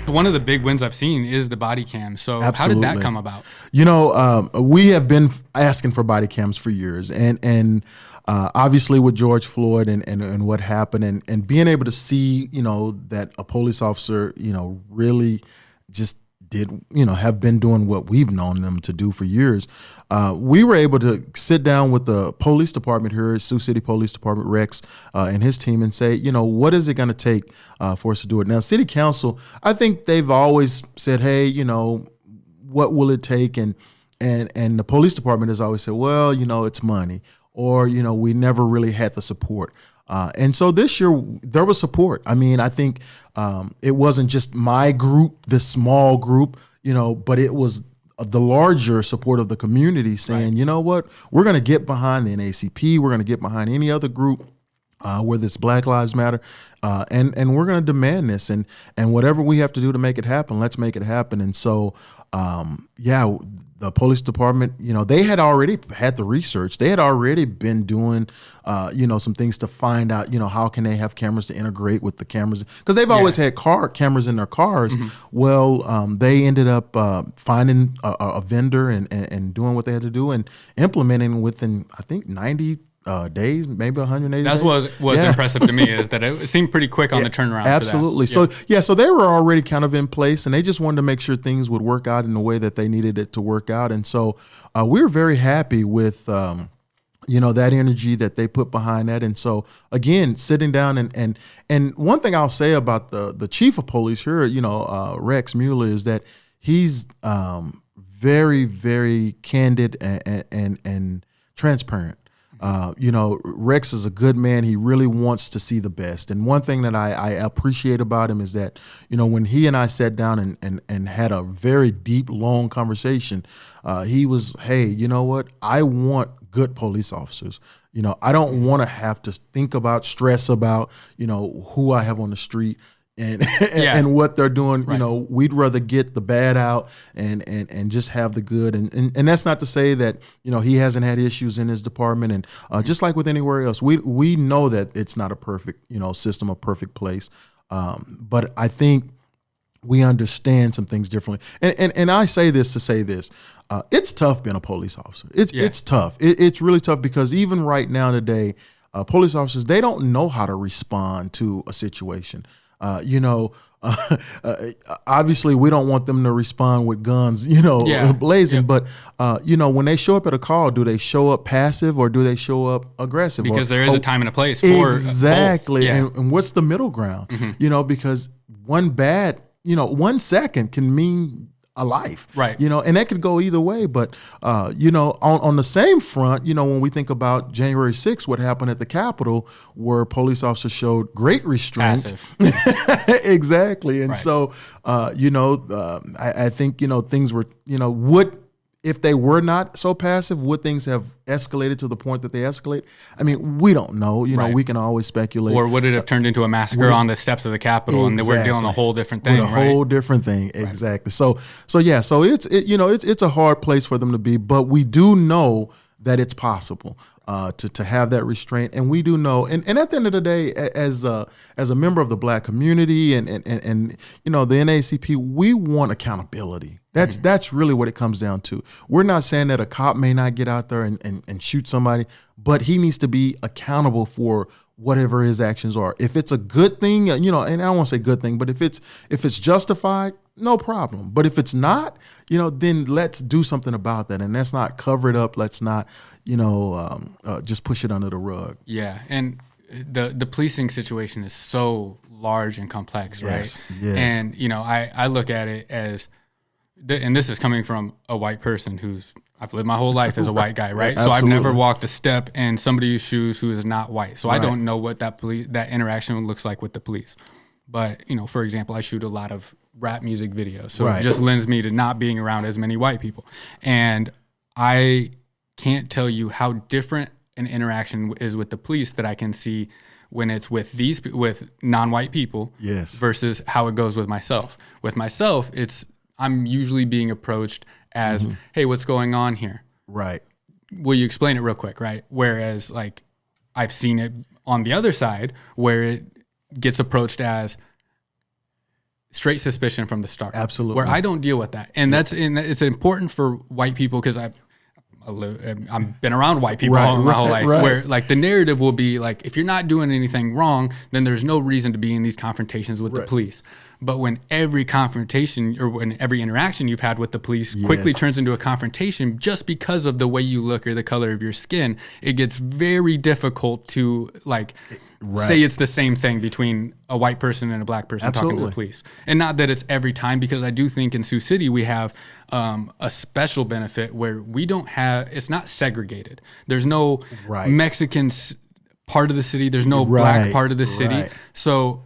one of the big wins I've seen is the body cam. So Absolutely. How did that come about? We have been asking for body cams for years, and obviously with George Floyd and what happened, and being able to see, that a police officer, really just did, have been doing what we've known them to do for years. We were able to sit down with the police department here, Sioux City Police Department, Rex, and his team, and say, what is it going to take for us to do it? Now, City Council, I think they've always said, hey, what will it take? And the police department has always said, well, it's money, or, we never really had the support. And so this year there was support. I mean, I think it wasn't just my group, this small group, but it was the larger support of the community saying, you know what, we're going to get behind the NAACP. We're going to get behind any other group, whether it's Black Lives Matter, and we're going to demand this, and whatever we have to do to make it happen, let's make it happen. And so, the police department, they had already had the research. They had already been doing, some things to find out, how can they have cameras to integrate with the cameras? Because they've always had car cameras in their cars. Mm-hmm. Well, they ended up finding a vendor and doing what they had to do and implementing within, I think, 90 days, maybe 180 That's days. That's what was impressive to me, is that it seemed pretty quick on the turnaround. Absolutely. For that. So they were already kind of in place, and they just wanted to make sure things would work out in the way that they needed it to work out. And so we were very happy with, that energy that they put behind that. And so, again, sitting down and one thing I'll say about the chief of police here, Rex Mueller, is that he's very, very candid and transparent. Rex is a good man. He really wants to see the best. And one thing that I appreciate about him is that, when he and I sat down and had a very deep, long conversation, he was, hey, you know what? I want good police officers. I don't want to have to stress about, who I have on the street. And what they're doing, we'd rather get the bad out and just have the good. And that's not to say that, he hasn't had issues in his department. And just like with anywhere else, we know that it's not a perfect, system, a perfect place. But I think we understand some things differently. And I say this to say this. It's tough being a police officer. It's tough. It's really tough because even right now today, police officers, they don't know how to respond to a situation. Obviously we don't want them to respond with guns, blazing. But, when they show up at a call, do they show up passive or do they show up aggressive? Because there is a time and a place for exactly. both. Yeah. And what's the middle ground? Mm-hmm. Because one bad, 1 second can mean a life, right? And that could go either way. But on the same front, when we think about January 6th, what happened at the Capitol, where police officers showed great restraint, exactly. And so, I think things were, if they were not so passive, would things have escalated to the point that they escalate? I mean, we don't know. We can always speculate. Or would it have turned into a massacre on the steps of the Capitol, and we're dealing a whole different thing, with a whole different thing, exactly. So it's a hard place for them to be, but we do know that it's possible to have that restraint, and we do know. And at the end of the day, as a member of the Black community and the NAACP, we want accountability. That's really what it comes down to. We're not saying that a cop may not get out there and shoot somebody, but he needs to be accountable for whatever his actions are. If it's a good thing, and I don't want to say good thing, but if it's justified, no problem. But if it's not, then let's do something about that. And let's not cover it up. Let's not, just push it under the rug. Yeah. And the policing situation is so large and complex, right? Yes. And, I look at it as, and this is coming from a white person I've lived my whole life as a white guy, right? So I've never walked a step in somebody's shoes who is not white. So I don't know what that interaction looks like with the police. But, for example, I shoot a lot of rap music videos. So it just lends me to not being around as many white people. And I can't tell you how different an interaction is with the police that I can see when it's with non-white people versus how it goes with myself. With myself, I'm usually being approached as, hey, what's going on here? Right. Will you explain it real quick, right? Whereas, I've seen it on the other side where it gets approached as, straight suspicion from the start. Absolutely. Where I don't deal with that. And it's important for white people, because I've been around white people my whole life, where like the narrative will be like, if you're not doing anything wrong, then there's no reason to be in these confrontations with the police. But when every confrontation or when every interaction you've had with the police quickly turns into a confrontation just because of the way you look or the color of your skin, it gets very difficult to like say it's the same thing between a white person and a black person talking to the police. And not that it's every time, because I do think in Sioux City we have a special benefit where we don't have, it's not segregated. There's no Mexican part of the city. There's no black part of the city. So,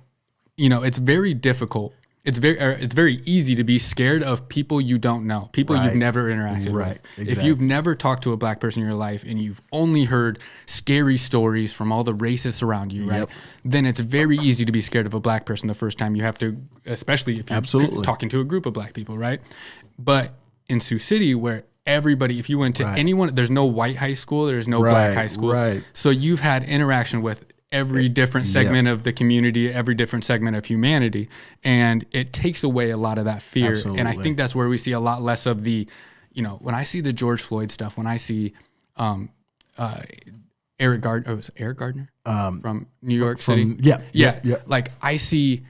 you know, it's very difficult. It's very easy to be scared of people you don't know, people you've never interacted with. Exactly. If you've never talked to a black person in your life and you've only heard scary stories from all the racists around you, then it's very easy to be scared of a black person the first time you have to, especially if you're talking to a group of black people, right? But in Sioux City, where everybody, if you went to anyone, there's no white high school, there's no black high school. So you've had interaction with every different segment of the community, every different segment of humanity. And it takes away a lot of that fear. And I think that's where we see a lot less of the, you know, when I see the George Floyd stuff, when I see Eric Gardner from New York City. Like I see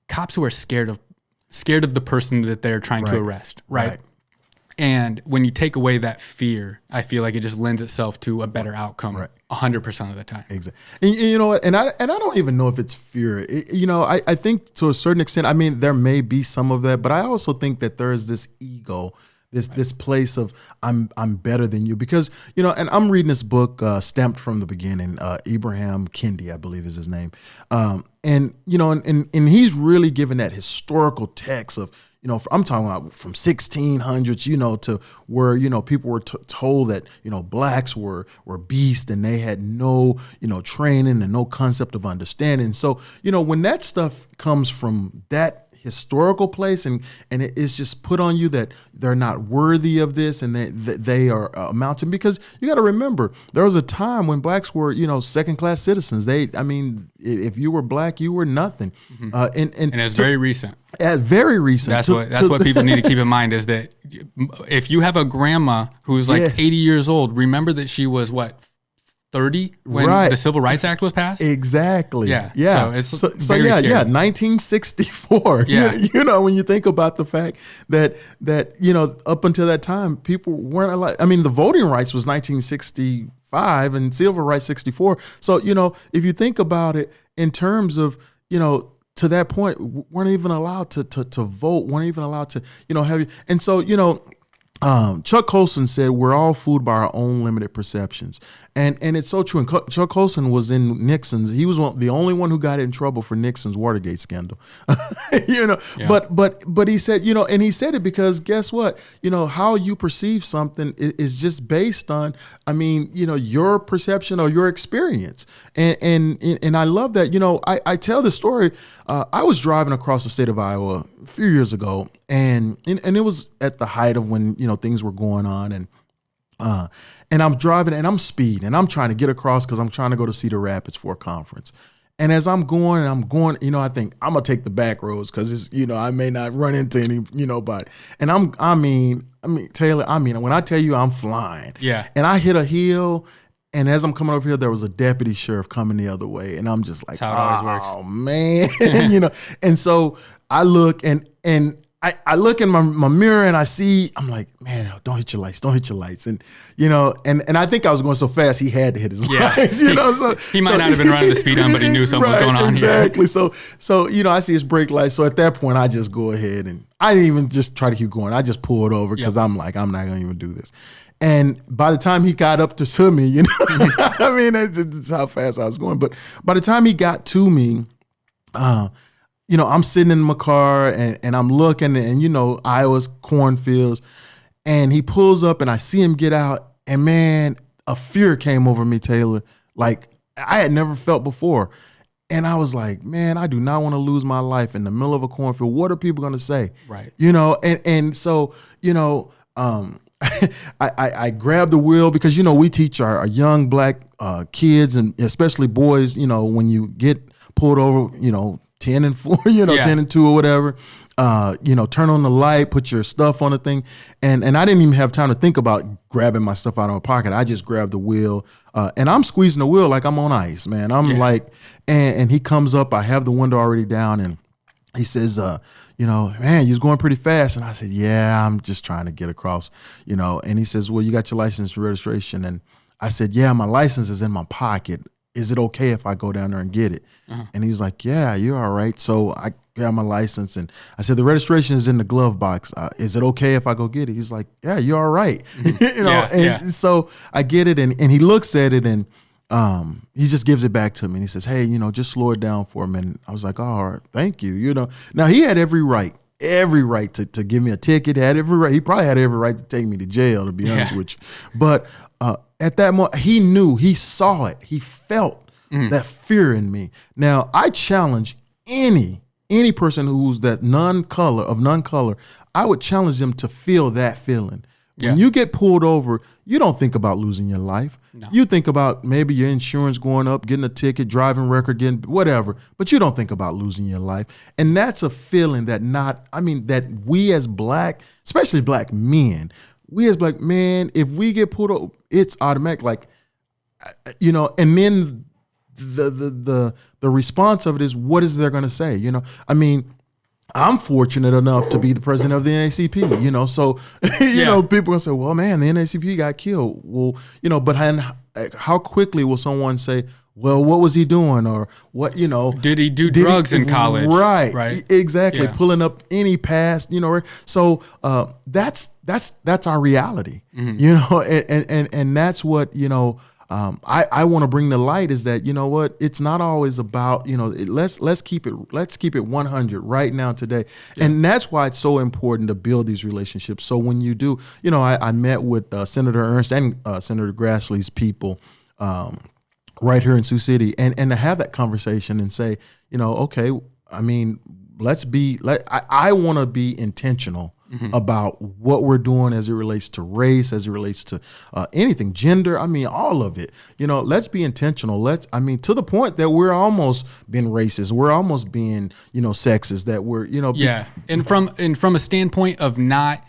cops who are scared of the person that they're trying to arrest. Right. And when you take away that fear, I feel like it just lends itself to a better outcome 100% of the time. Exactly. And you know what? And I don't even know if it's fear. You know, I think to a certain extent, I mean, there may be some of that, but I also think that there is this ego, this place of I'm better than you, because, you know, and I'm reading this book, Stamped from the Beginning, Ibram Kendi, I believe is his name. And, you know, and he's really given that historical text of, you know, I'm talking about from 1600s, you know, to where, you know, people were told that, you know, blacks were beasts and they had no, you know, training and no concept of understanding. So, you know, when that stuff comes from that historical place and it's just put on you that they're not worthy of this and that they are a mountain, because you got to remember there was a time when blacks were, you know, second-class citizens. I mean, if you were black, you were nothing. And it's very recent. Very recent. That's what people need to keep in mind, is that if you have a grandma who's like 80 years old, remember that she was 30 when the Civil Rights Act was passed? Exactly. Yeah. So it's very scary. 1964. Yeah. You know, when you think about the fact that, you know, up until that time, people weren't allowed. I mean, the voting rights was 1965 and civil rights 64. So, you know, if you think about it in terms of, you know, to that point, weren't even allowed to vote, weren't even allowed to, you know, have you. And so, you know, Chuck Colson said, we're all fooled by our own limited perceptions. And it's so true. And Chuck Colson was in Nixon's. He was the only one who got in trouble for Nixon's Watergate scandal. You know, but he said, you know, and he said it because guess what? You know, how you perceive something is just based on, I mean, you know, your perception or your experience. And I love that. You know, I tell this story. I was driving across the state of Iowa a few years ago, and it was at the height of when, you know, things were going on, and I'm driving and I'm speeding and I'm trying to get across because I'm trying to go to Cedar Rapids for a conference. And as I'm going, you know, I think I'm gonna take the back roads because it's, you know, I may not run into any, you know, but, and I mean, Taylor, when I tell you I'm flying, and I hit a hill. And as I'm coming over here, there was a deputy sheriff coming the other way. And I'm just like, that's how it always works. Oh, man. You know, and so I look and I look in my mirror and I see, I'm like, man, don't hit your lights. And, you know, and I think I was going so fast, he had to hit his lights, you know. So he might not have been running the speed on, but he knew something was going on. Exactly. Here. So, you know, I see his brake lights. So at that point, I just go ahead and I didn't even just try to keep going. I just pulled over because I'm like, I'm not going to even do this. And by the time he got up to me, you know, I mean, that's how fast I was going. But by the time he got to me, you know, I'm sitting in my car and I'm looking, and, you know, Iowa's cornfields, and he pulls up and I see him get out, and man, a fear came over me, Taylor, like I had never felt before. And I was like, man, I do not want to lose my life in the middle of a cornfield. What are people going to say? Right. You know, and so, you know, I grabbed the wheel because, you know, we teach our young black kids and especially boys, you know, when you get pulled over, you know, 10 and 4, 10 and 2 or whatever. Turn on the light, put your stuff on the thing. And I didn't even have time to think about grabbing my stuff out of my pocket. I just grabbed the wheel, and I'm squeezing the wheel like I'm on ice, man. I'm like, and he comes up, I have the window already down, and he says, man, you was going pretty fast. And I said, yeah, I'm just trying to get across, and he says, well, you got your license and registration. And I said, yeah, my license is in my pocket. Is it okay if I go down there and get it? And he was like, yeah, you're all right. So I got my license, and I said, the registration is in the glove box. Is it okay if I go get it? He's like, yeah, you're all right. So I get it, and he looks at it, and he just gives it back to me, and he says, hey, just slow it down for me. And I was like, all right, thank you. Now he had every right to give me a ticket. Had every right. He probably had every right to take me to jail, to be honest with you. But at that moment, he knew, he saw it, he felt that fear in me. Now I challenge any person who's that non-color, I would challenge them to feel that feeling. When you get pulled over, you don't think about losing your life. No. You think about maybe your insurance going up, getting a ticket, driving record, getting whatever, but you don't think about losing your life. And that's a feeling that we as black, especially black men, if we get pulled over, it's automatic, and then the response of it is, what is they going to say? I'm fortunate enough to be the president of the NAACP, so, people gonna say, well, man, the NAACP got killed. Well, but how quickly will someone say, well, what was he doing? Or what, did he do drugs in college? Right. Exactly. Yeah. Pulling up any past, so, that's our reality, and that's what, I want to bring the light is that, it's not always about, let's keep it 100 right now today. Yeah. And that's why it's so important to build these relationships. So when you do, I met with Senator Ernst and Senator Grassley's people right here in Sioux City, and to have that conversation and say, okay, I want to be intentional about what we're doing as it relates to race, as it relates to anything, gender. All of it. Let's be intentional. To the point that we're almost being racist. We're almost being, sexist. That we're, And from a standpoint of not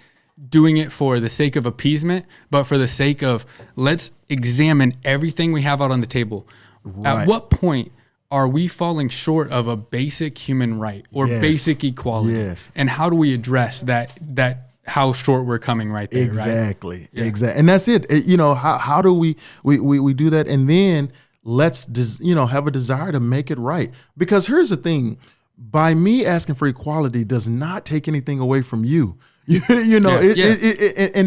doing it for the sake of appeasement, but for the sake of let's examine everything we have out on the table. Right. At what point are we falling short of a basic human right or basic equality? Yes. And how do we address that how short we're coming right there? Exactly. Right? Yeah. Exactly. And that's it. How do we do that? And then let's have a desire to make it right. Because here's the thing, by me asking for equality does not take anything away from you. And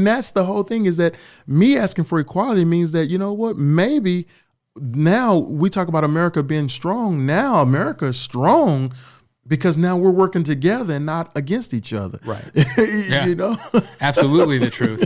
that's the whole thing, is that me asking for equality means that, maybe now we talk about America being strong. Now America is strong because now we're working together and not against each other. Right. Absolutely the truth.